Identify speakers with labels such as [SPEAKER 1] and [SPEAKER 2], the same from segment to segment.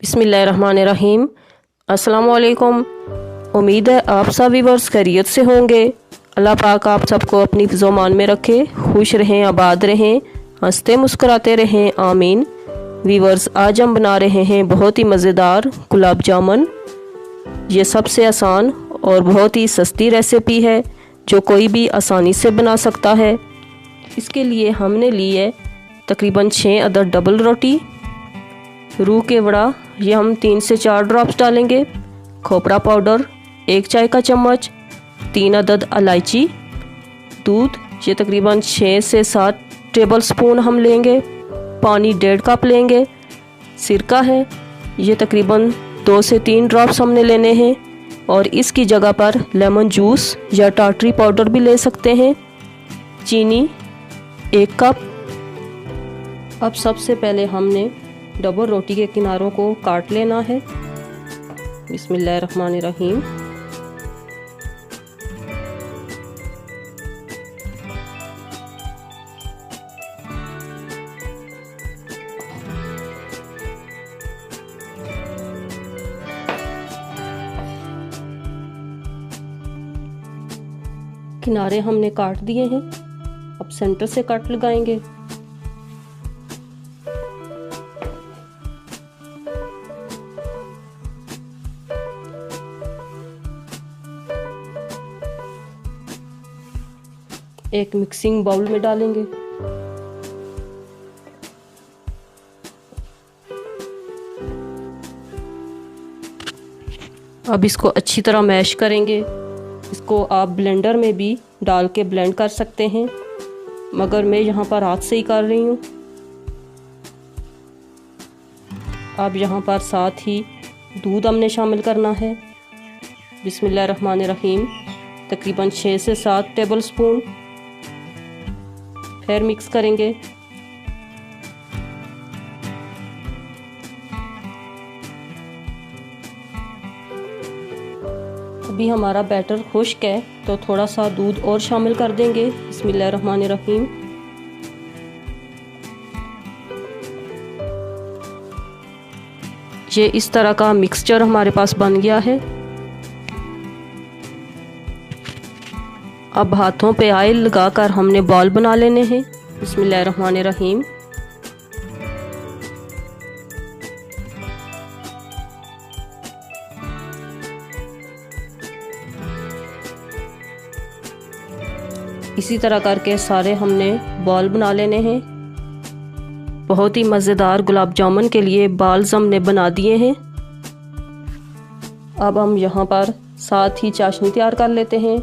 [SPEAKER 1] बिस्मिल्लाहिर्रहमानिर्रहीम। अस्सलामुअलैकुम। उम्मीद है आप सब व्यूअर्स खैरियत से होंगे। अल्लाह पाक आप सबको अपनी फ़िज़ो-मान में रखे, खुश रहें, आबाद रहें, हंसते मुस्कुराते रहें, आमीन। व्यूअर्स, आज हम बना रहे हैं बहुत ही मज़ेदार गुलाब जामुन। ये सबसे आसान और बहुत ही सस्ती रेसिपी है जो कोई भी आसानी से बना सकता है। इसके लिए हमने ली है तकरीबन 6 अदद डबल रोटी, रूह के वड़ा ये हम 3 से 4 ड्रॉप्स डालेंगे, खोपरा पाउडर 1 चाय का चम्मच, 3 अदद इलायची, दूध ये तकरीबन 6 से 7 टेबल स्पून हम लेंगे, पानी 1.5 कप लेंगे, सिरका है ये तकरीबन 2 से 3 ड्रॉप्स हमने लेने हैं और इसकी जगह पर लेमन जूस या टाटरी पाउडर भी ले सकते हैं, चीनी 1 कप। अब सबसे पहले हमने डबल रोटी के किनारों को काट लेना है। बिस्मिल्लाहिर्रहमानिर्रहीम। किनारे हमने काट दिए हैं, अब सेंटर से कट लगाएंगे। एक मिक्सिंग बाउल में डालेंगे। अब इसको अच्छी तरह मैश करेंगे। इसको आप ब्लेंडर में भी डाल के ब्लेंड कर सकते हैं, मगर मैं यहाँ पर हाथ से ही कर रही हूँ। अब यहाँ पर साथ ही दूध हमने शामिल करना है। बिस्मिल्लाहिर्रहमानिर्रहीम। तकरीबन 6 से 7 टेबल स्पून। फिर मिक्स करेंगे। अभी हमारा बैटर खुश्क है तो थोड़ा सा दूध और शामिल कर देंगे। बिस्मिल्लाहिर्रहमानिर्रहीम। ये इस तरह का मिक्सचर हमारे पास बन गया है। अब हाथों पे ऑयल लगाकर हमने बॉल बना लेने हैं। बिस्मिल्लाहिर्रहमानिर्रहीम। इसी तरह करके सारे हमने बॉल बना लेने हैं। बहुत ही मज़ेदार गुलाब जामुन के लिए बॉल्स हमने बना दिए हैं। अब हम यहाँ पर साथ ही चाशनी तैयार कर लेते हैं।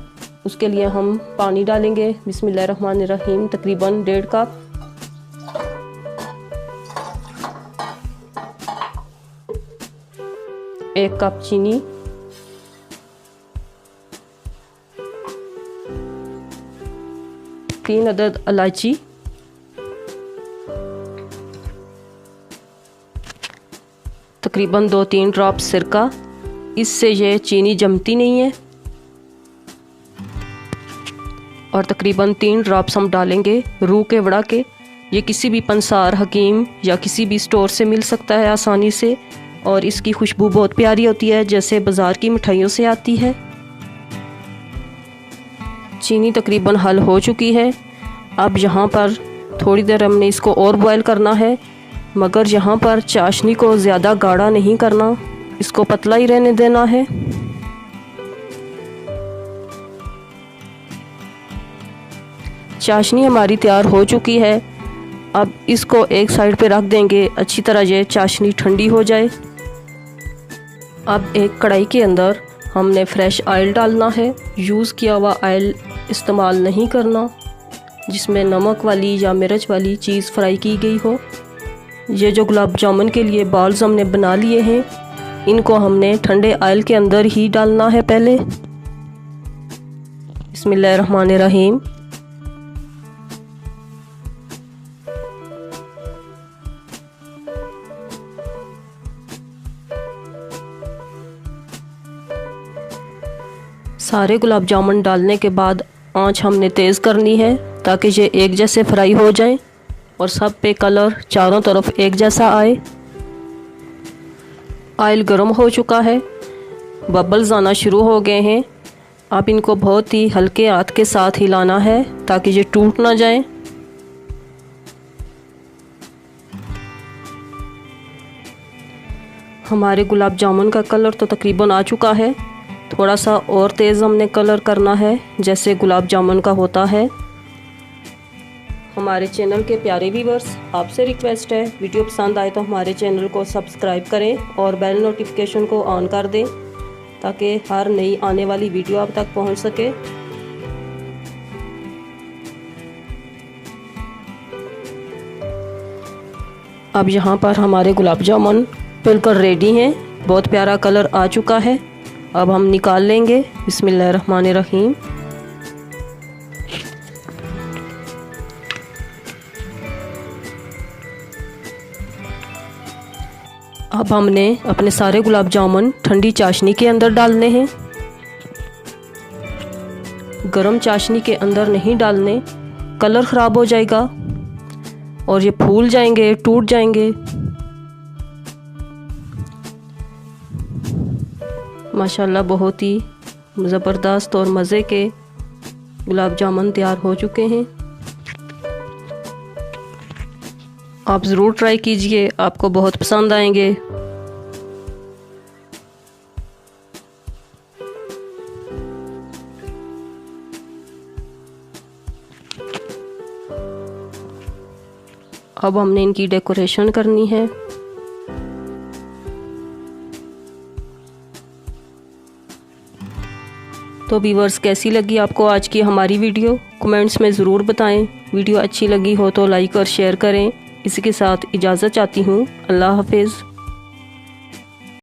[SPEAKER 1] उसके लिए हम पानी डालेंगे। बिस्मिल्लाहिर्रहमानिर्रहीम। तकरीबन 1.5 कप। एक कप चीनी, तीन अदद इलायची, तकरीबन 2-3 ड्रॉप सिरका, इससे ये चीनी जमती नहीं है, और तकरीबन 3 ड्रॉप्स हम डालेंगे रूह के वड़ा के। ये किसी भी पंसार, हकीम या किसी भी स्टोर से मिल सकता है आसानी से, और इसकी खुशबू बहुत प्यारी होती है जैसे बाज़ार की मिठाइयों से आती है। चीनी तकरीबन हल हो चुकी है। अब यहाँ पर थोड़ी देर हमने इसको और बॉयल करना है, मगर यहाँ पर चाशनी को ज़्यादा गाढ़ा नहीं करना, इसको पतला ही रहने देना है। चाशनी हमारी तैयार हो चुकी है। अब इसको एक साइड पे रख देंगे, अच्छी तरह ये चाशनी ठंडी हो जाए। अब एक कढ़ाई के अंदर हमने फ्रेश ऑयल डालना है। यूज़ किया हुआ ऑयल इस्तेमाल नहीं करना जिसमें नमक वाली या मिर्च वाली चीज़ फ्राई की गई हो। ये जो गुलाब जामुन के लिए बॉल्स हमने बना लिए हैं, इनको हमने ठंडे ऑयल के अंदर ही डालना है पहले। बिस्मिल्लाहिर्रहमानिर्रहीम। सारे गुलाब जामुन डालने के बाद आंच हमने तेज़ करनी है ताकि ये एक जैसे फ्राई हो जाएं और सब पे कलर चारों तरफ एक जैसा आए। ऑयल गर्म हो चुका है, बबल्स आना शुरू हो गए हैं। आप इनको बहुत ही हल्के हाथ के साथ हिलाना है ताकि ये टूट ना जाए। हमारे गुलाब जामुन का कलर तो तकरीबन आ चुका है, थोड़ा सा और तेज़ हमने कलर करना है जैसे गुलाब जामुन का होता है। हमारे चैनल के प्यारे व्यूअर्स, आपसे रिक्वेस्ट है वीडियो पसंद आए तो हमारे चैनल को सब्सक्राइब करें और बेल नोटिफिकेशन को ऑन कर दें ताकि हर नई आने वाली वीडियो आप तक पहुंच सके। अब यहाँ पर हमारे गुलाब जामुन बिल्कुल रेडी हैं, बहुत प्यारा कलर आ चुका है। अब हम निकाल लेंगे। बिस्मिल्लाहिर्रहमानिर्रहीम। अब हमने अपने सारे गुलाब जामुन ठंडी चाशनी के अंदर डालने हैं। गरम चाशनी के अंदर नहीं डालने, कलर ख़राब हो जाएगा और ये फूल जाएंगे, टूट जाएंगे। माशाल्लाह बहुत ही ज़बरदस्त और मज़े के गुलाब जामुन तैयार हो चुके हैं। आप ज़रूर ट्राई कीजिए, आपको बहुत पसंद आएंगे। अब हमने इनकी डेकोरेशन करनी है। तो व्यूअर्स, कैसी लगी आपको आज की हमारी वीडियो, कमेंट्स में ज़रूर बताएं। वीडियो अच्छी लगी हो तो लाइक और शेयर करें। इसी के साथ इजाज़त चाहती हूँ। अल्लाह हाफिज़।